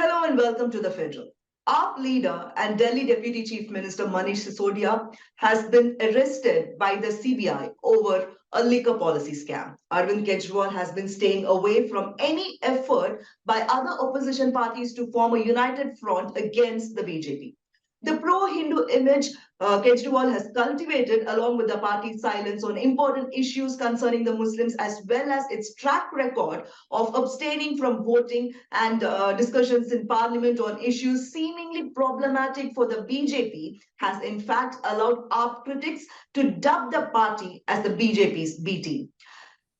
Hello and welcome to the Federal. Our leader and Delhi Deputy Chief Minister Manish Sisodia has been arrested by the CBI over a liquor policy scam. Arvind Kejriwal has been staying away from any effort by other opposition parties to form a united front against the BJP. The pro-Hindu image Kejriwal has cultivated, along with the party's silence on important issues concerning the Muslims, as well as its track record of abstaining from voting and discussions in parliament on issues seemingly problematic for the BJP, has in fact allowed our critics to dub the party as the BJP's B team.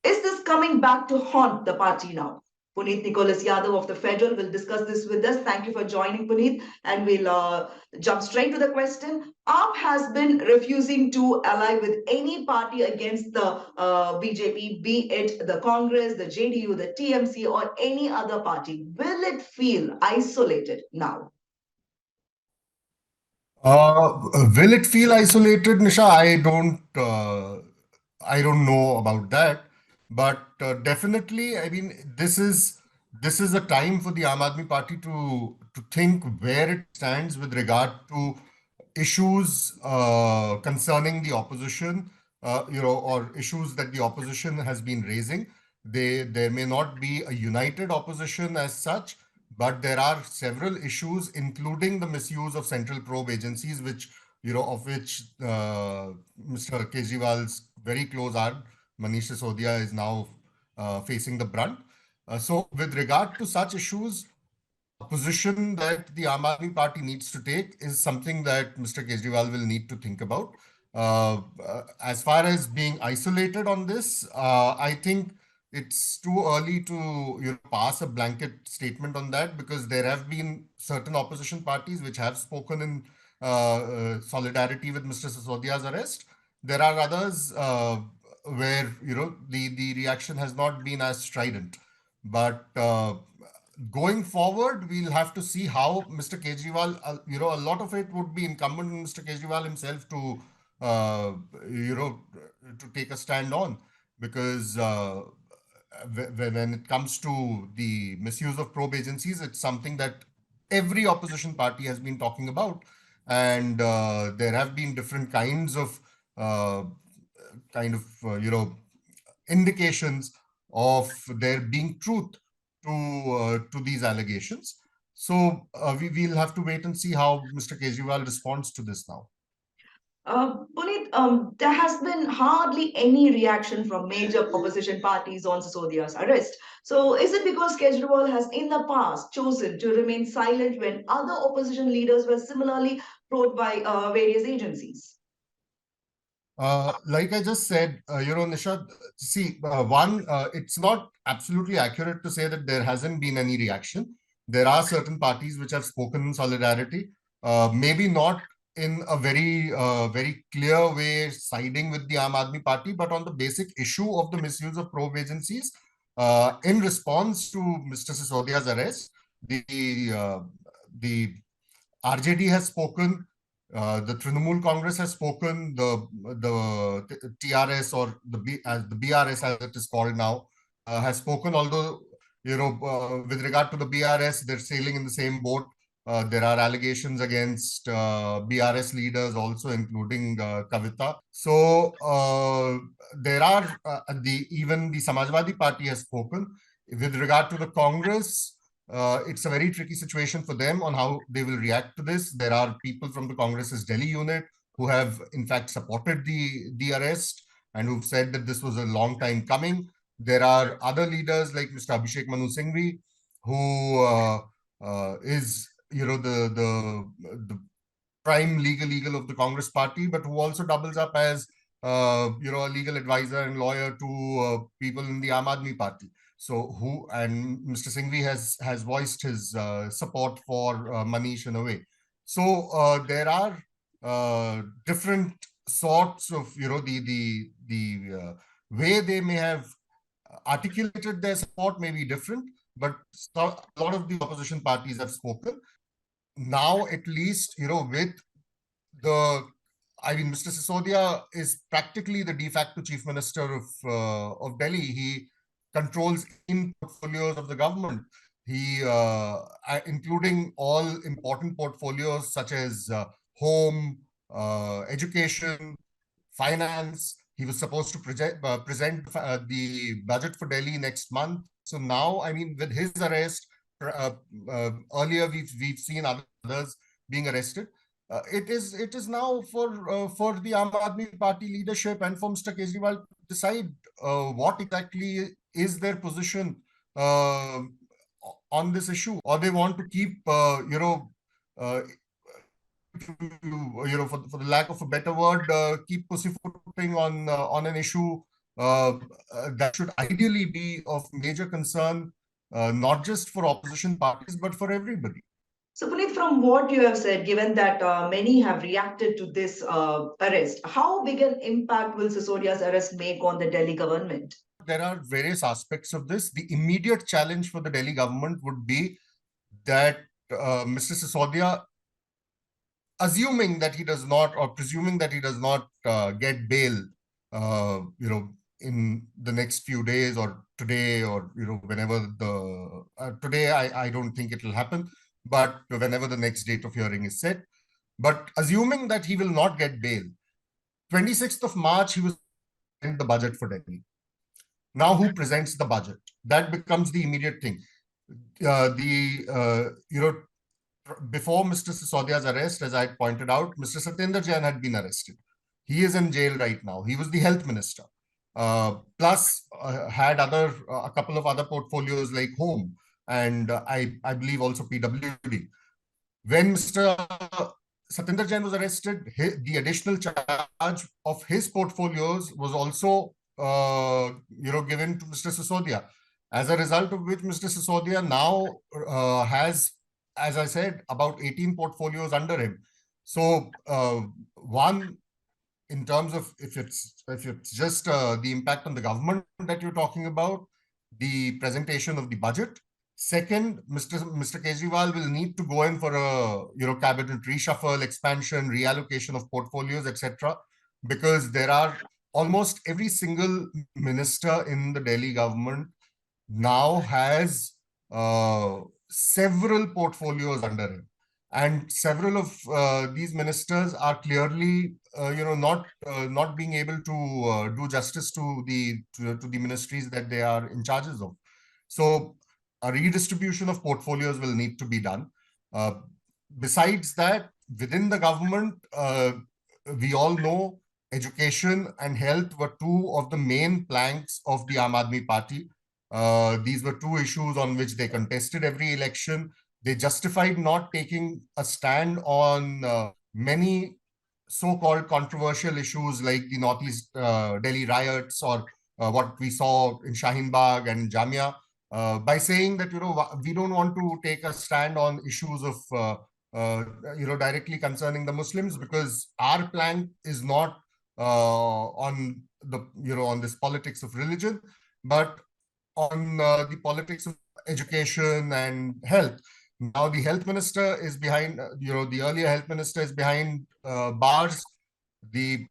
Is this coming back to haunt the party now? Puneet Nicholas Yadav of the Federal will discuss this with us. Thank you for joining, Puneet. And we'll jump straight to the question. AAP has been refusing to ally with any party against the BJP, be it the Congress, the JDU, the TMC, or any other party. Will it feel isolated now? Will it feel isolated, Nisha? I don't know about that, but definitely, I mean, this is a time for the Aam Aadmi Party to think where it stands with regard to issues concerning the opposition, or issues that the opposition has been raising. There may not be a united opposition as such, but there are several issues, including the misuse of central probe agencies, of which Mr. Kejriwal's very close ally, Manish Sisodia, is now facing the brunt. So, with regard to such issues, position that the Aam Aadmi Party needs to take is something that Mr. Kejriwal will need to think about. As far as being isolated on this, I think it's too early to pass a blanket statement on that, because there have been certain opposition parties which have spoken in solidarity with Mr. Sisodia's arrest. There are others where the reaction has not been as strident. But going forward, we'll have to see how Mr. Kejriwal, a lot of it would be incumbent on Mr. Kejriwal himself to, to take a stand on, because when it comes to the misuse of probe agencies, it's something that every opposition party has been talking about, and there have been different kinds of indications of there being truth to these allegations. So we will have to wait and see how Mr. Kejriwal responds to this now. Puneet, there has been hardly any reaction from major opposition parties on Sisodia's arrest. So, is it because Kejriwal has in the past chosen to remain silent when other opposition leaders were similarly probed by various agencies? Like I just said, Nisha, see, it's not absolutely accurate to say that there hasn't been any reaction. There are certain parties which have spoken in solidarity, maybe not in a very clear way siding with the Aam Aadmi Party, but on the basic issue of the misuse of probe agencies. In response to Mr. Sisodia's arrest, the RJD has spoken, the Trinamool Congress has spoken, the TRS, or as the BRS as it is called now, has spoken. Although with regard to the BRS, they're sailing in the same boat. There are allegations against BRS leaders also, including Kavita. So there are even the Samajwadi Party has spoken. With regard to the Congress, it's a very tricky situation for them on how they will react to this. There are people from the Congress's Delhi unit who have, in fact, supported the arrest and who've said that this was a long time coming. There are other leaders like Mr. Abhishek Manu Singhvi, who is the prime legal eagle of the Congress party, but who also doubles up as a legal advisor and lawyer to people in the Aam Aadmi Party. So Mr. Singhvi has voiced his support for Manish in a way. So there are different sorts of the way they may have articulated their support may be different, but a lot of the opposition parties have spoken. Now, at least, with Mr. Sisodia is practically the de facto chief minister of Delhi. He controls in portfolios of the government. He, including all important portfolios such as home, education, finance. He was supposed to present the budget for Delhi next month. So now, I mean, with his arrest, uh, earlier we've seen others being arrested. It is now for the Aam Aadmi Party leadership and for Mr. Kejriwal to decide what exactly is their position uh, on this issue, or they want to keep uh, for the lack of a better word, keep pussyfooting on an issue that should ideally be of major concern, not just for opposition parties, but for everybody. So, Puneet, from what you have said, given that many have reacted to this arrest, how big an impact will Sisodia's arrest make on the Delhi government? There are various aspects of this. The immediate challenge for the Delhi government would be that Mr. Sisodia, assuming that he does not, or presuming that he does not get bail, in the next few days or today, or whenever today, I don't think it will happen, but whenever the next date of hearing is set. But assuming that he will not get bail, 26th of March, he was in the budget for Delhi. Now, who presents the budget? That becomes the immediate thing. Before Mr. Sisodia's arrest, as I pointed out, Mr. Satyendra Jain had been arrested. He is in jail right now. He was the health minister. Plus, had a couple of other portfolios like home and I believe also PWD. When Mr. Satyendra Jain was arrested, the additional charge of his portfolios was also given to Mr. Sisodia. As a result of which, Mr. Sisodia now has, as I said, about 18 portfolios under him. So one, in terms of if it's just the impact on the government that you're talking about, the presentation of the budget. Second, Mr. Kejriwal will need to go in for a cabinet reshuffle, expansion, reallocation of portfolios, etc., because there are almost every single minister in the Delhi government now has several portfolios under him, and several of these ministers are clearly not being able to do justice to the ministries that they are in charges of. So a redistribution of portfolios will need to be done. Besides that, within the government, we all know education and health were two of the main planks of the Aam Aadmi Party. These were two issues on which they contested every election. They justified not taking a stand on many so-called controversial issues like the Northeast Delhi riots, or what we saw in Shaheen Bagh and Jamia, by saying that we don't want to take a stand on issues of directly concerning the Muslims, because our plank is not on the on this politics of religion, but on the politics of education and health. Now the health minister is behind, the earlier health minister is behind bars. The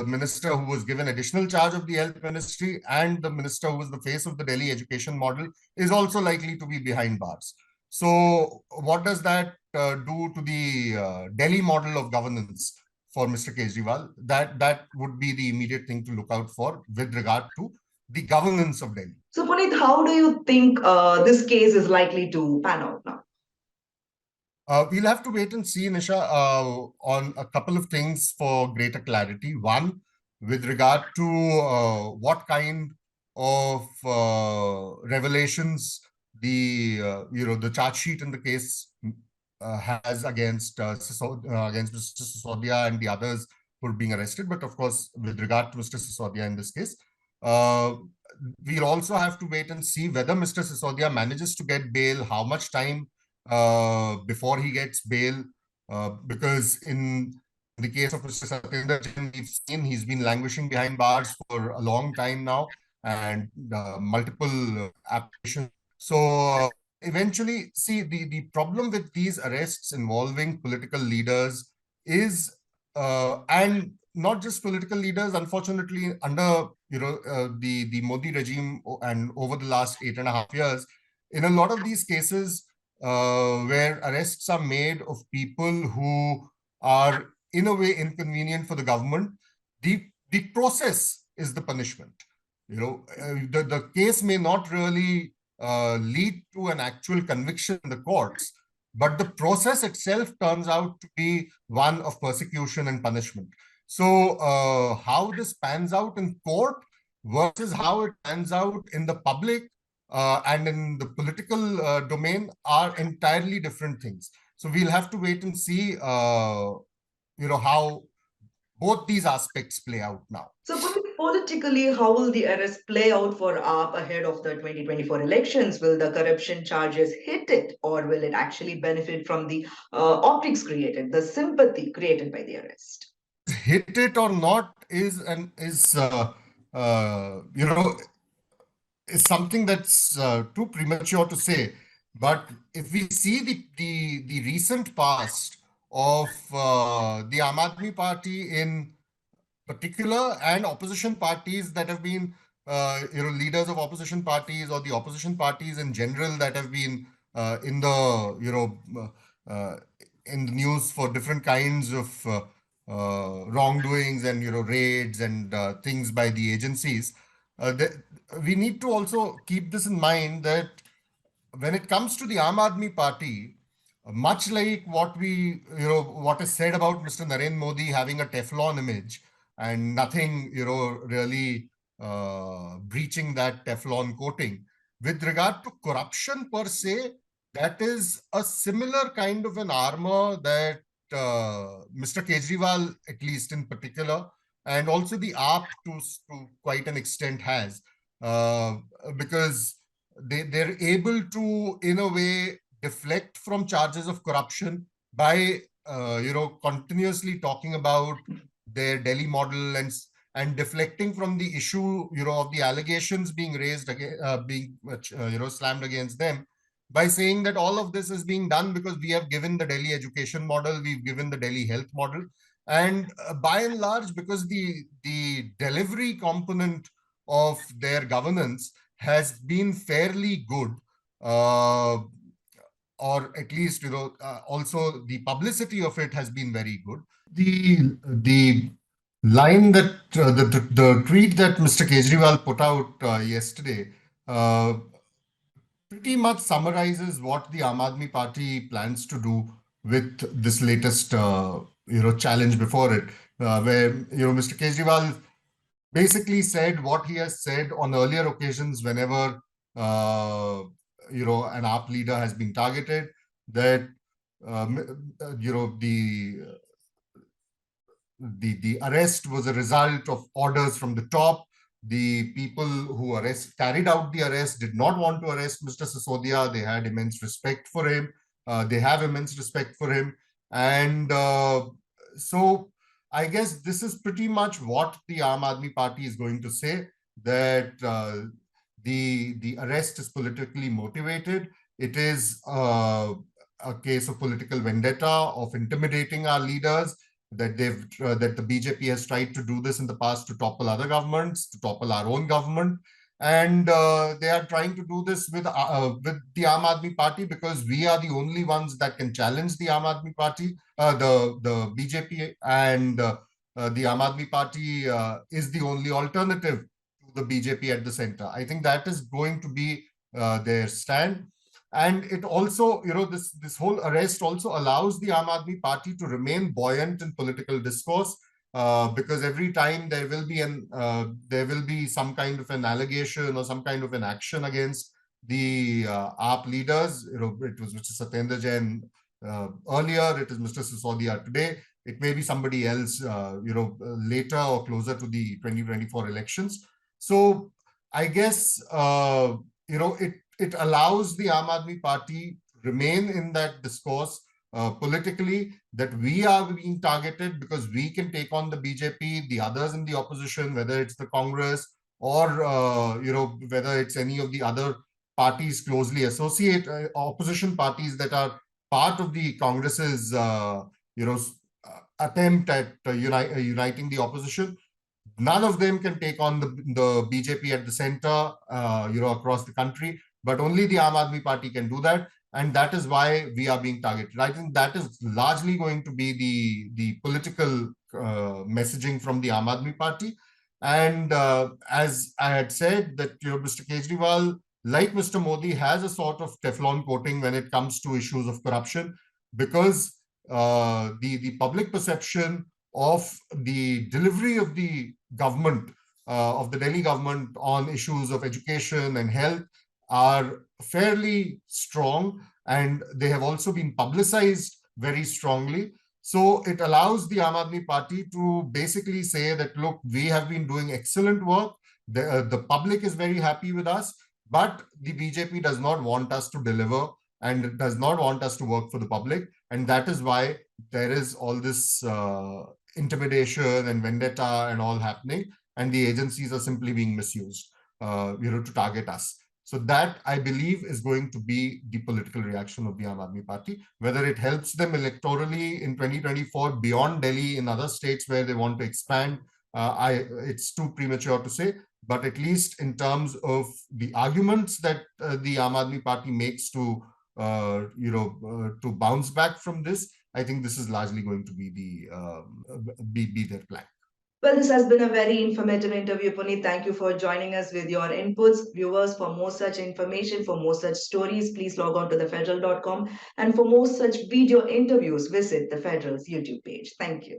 minister who was given additional charge of the health ministry and the minister who was the face of the Delhi education model is also likely to be behind bars. So what does that do to the Delhi model of governance for Mr. Kejriwal? That would be the immediate thing to look out for with regard to the governance of Delhi. So, Puneet, how do you think this case is likely to pan out now? We'll have to wait and see, Nisha, on a couple of things for greater clarity. One, with regard to what kind of revelations the charge sheet in the case has against against Mr. Sisodia and the others who are being arrested. But of course, with regard to Mr. Sisodia in this case, we'll also have to wait and see whether Mr. Sisodia manages to get bail, how much time before he gets bail, because in the case of Mr. Satyendra Jain, we've seen he's been languishing behind bars for a long time now, and multiple applications. So eventually, see, the problem with these arrests involving political leaders is, and not just political leaders, unfortunately, under the Modi regime and over the last 8.5 years, in a lot of these cases where arrests are made of people who are in a way inconvenient for the government, the process is the punishment. The case may not really lead to an actual conviction in the courts, but the process itself turns out to be one of persecution and punishment. So how this pans out in court versus how it pans out in the public and in the political domain are entirely different things. So we'll have to wait and see, how both these aspects play out now. So, politically, how will the arrest play out for AAP ahead of the 2024 elections? Will the corruption charges hit it, or will it actually benefit from the optics created, the sympathy created by the arrest? Hit it or not is is something that's too premature to say. But if we see the recent past of the Aam Aadmi Party in particular and opposition parties that have been leaders of opposition parties or the opposition parties in general that have been in the uh, in the news for different kinds of wrongdoings and raids and things by the agencies. We need to also keep this in mind that when it comes to the Aam Aadmi Party, much like what is said about Mr. Narendra Modi having a Teflon image and nothing, really breaching that Teflon coating, with regard to corruption per se, that is a similar kind of an armor that Mr. Kejriwal, at least in particular, and also the AAP to quite an extent has, uh, because they're able to in a way deflect from charges of corruption by continuously talking about their Delhi model and deflecting from the issue of the allegations being raised again, being slammed against them, by saying that all of this is being done because we have given the Delhi education model, we've given the Delhi health model, and by and large, because the delivery component of their governance has been fairly good, uh, or at least also the publicity of it has been very good. The line that the tweet that Mr. Kejriwal put out yesterday uh, pretty much summarizes what the Aam Aadmi Party plans to do with this latest challenge before it, where Mr. Kejriwal basically said what he has said on earlier occasions whenever an AAP leader has been targeted, that the arrest was a result of orders from the top. The people who carried out the arrest did not want to arrest Mr. Sisodia. They had immense respect for him. They have immense respect for him. And so I guess this is pretty much what the Aam Aadmi Party is going to say, that the arrest is politically motivated. It is a case of political vendetta, of intimidating our leaders, that the BJP has tried to do this in the past to topple other governments, to topple our own government, and they are trying to do this with the Aam Aadmi Party because we are the only ones that can challenge the Aam Aadmi Party, the BJP, and the Aam Aadmi Party is the only alternative to the BJP at the center. I think that is going to be their stand. And it also, this whole arrest also allows the Aam Aadmi Party to remain buoyant in political discourse, because every time there will be some kind of an allegation or some kind of an action against the AAP leaders. It was Mr. Satyendra Jain earlier, it is Mr. Sisodia today. It may be somebody else, later or closer to the 2024 elections. So I guess, it allows the Aam Aadmi Party to remain in that discourse politically, that we are being targeted because we can take on the BJP, the others in the opposition, whether it's the Congress or whether it's any of the other parties closely associated, opposition parties that are part of the Congress's attempt at uniting the opposition. None of them can take on the BJP at the center, across the country. but only the Aam Aadmi Party can do that. And that is why we are being targeted. I think that is largely going to be the political messaging from the Aam Aadmi Party. And as I had said, that Mr. Kejriwal, like Mr. Modi, has a sort of Teflon coating when it comes to issues of corruption, because the public perception of the delivery of the government, of the Delhi government, on issues of education and health are fairly strong, and they have also been publicized very strongly. So it allows the Aam Aadmi Party to basically say that, look, we have been doing excellent work. The public is very happy with us, but the BJP does not want us to deliver and does not want us to work for the public. And that is why there is all this intimidation and vendetta and all happening. And the agencies are simply being misused, to target us. So that, I believe, is going to be the political reaction of the Aam Aadmi Party. Whether it helps them electorally in 2024 beyond Delhi in other states where they want to expand, it's too premature to say. But at least in terms of the arguments that the Aam Aadmi Party makes to bounce back from this, I think this is largely going to be their plan. Well, this has been a very informative interview, Puneet. Thank you for joining us with your inputs. Viewers, for more such information, for more such stories, please log on to thefederal.com. And for more such video interviews, visit the Federal's YouTube page. Thank you.